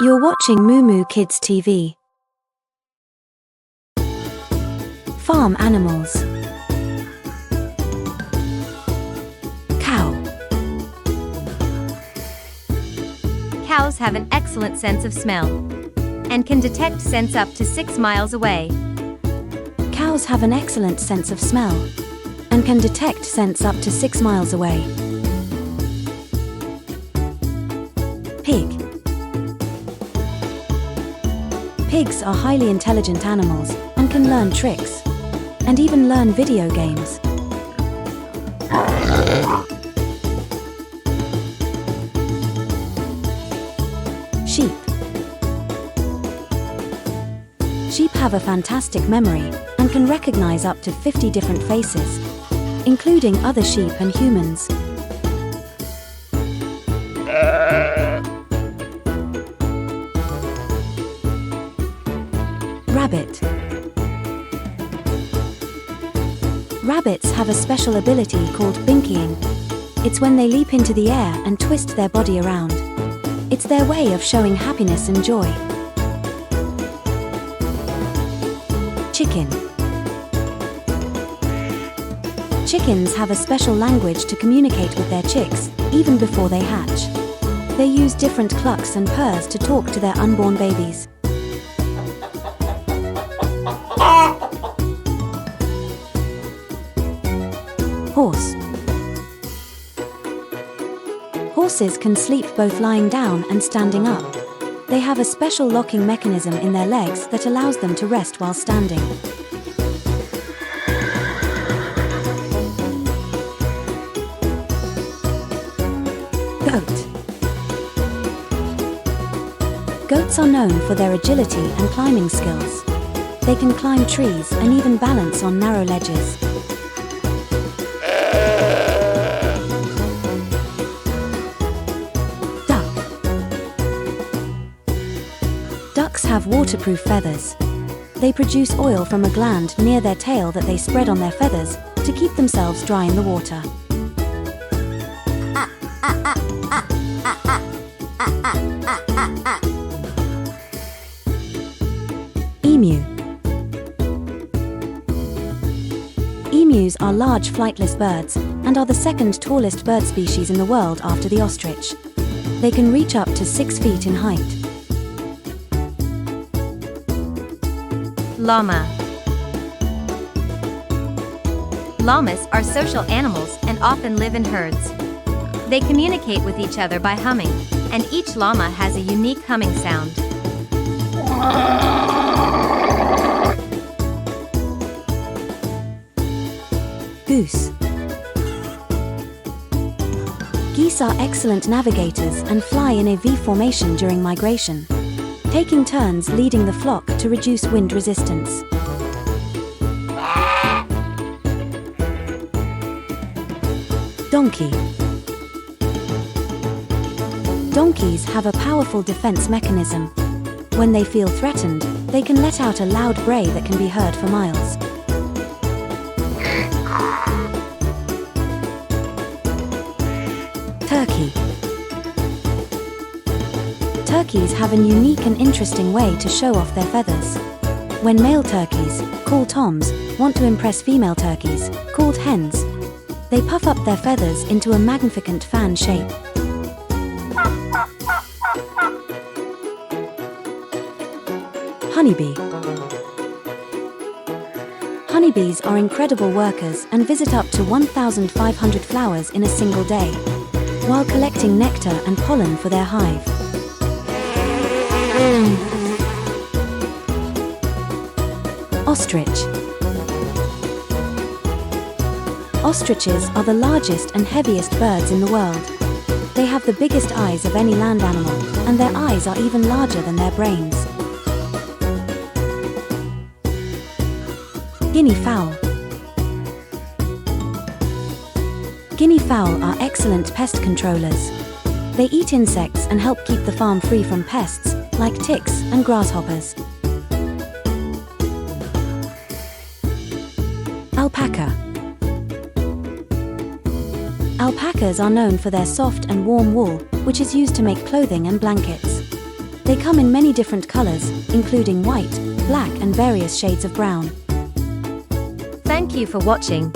You're watching MooMoo Kids TV. Farm animals. Cow. Cows have an excellent sense of smell and can detect scents up to 6 miles away. Cows have an excellent sense of smell and can detect scents up to 6 miles away. Pig. Pigs are highly intelligent animals and can learn tricks and even learn video games. Sheep. Sheep have a fantastic memory and can recognize up to 50 different faces, including other sheep and humans. Rabbit. Rabbits have a special ability called binkying. It's when they leap into the air and twist their body around. It's their way of showing happiness and joy. Chicken. Chickens have a special language to communicate with their chicks, even before they hatch. They use different clucks and purrs to talk to their unborn babies. Horse. Horses can sleep both lying down and standing up. They have a special locking mechanism in their legs that allows them to rest while standing. Goat. Goats are known for their agility and climbing skills. They can climb trees and even balance on narrow ledges. Ducks have waterproof feathers. They produce oil from a gland near their tail that they spread on their feathers to keep themselves dry in the water. Emu. Emus are large flightless birds and are the second tallest bird species in the world after the ostrich. They can reach up to 6 feet in height. Llama. Llamas are social animals and often live in herds. They communicate with each other by humming, and each llama has a unique humming sound. Goose. Geese are excellent navigators and fly in a V formation during migration, taking turns leading the flock to reduce wind resistance. Donkey. Donkeys have a powerful defense mechanism. When they feel threatened, they can let out a loud bray that can be heard for miles. Turkey. Turkeys have a unique and interesting way to show off their feathers. When male turkeys, called toms, want to impress female turkeys, called hens, they puff up their feathers into a magnificent fan shape. Honeybee. Honeybees are incredible workers and visit up to 1,500 flowers in a single day, while collecting nectar and pollen for their hive. Ostrich. Ostriches are the largest and heaviest birds in the world. They have the biggest eyes of any land animal, and their eyes are even larger than their brains. Guinea fowl. Guinea fowl are excellent pest controllers. They eat insects and help keep the farm free from pests, like ticks and grasshoppers. Alpaca. Alpacas are known for their soft and warm wool, which is used to make clothing and blankets. They come in many different colors, including white, black and various shades of brown. Thank you for watching.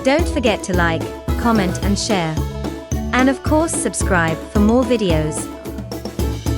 Don't forget to like, comment and share. And of course subscribe for more videos.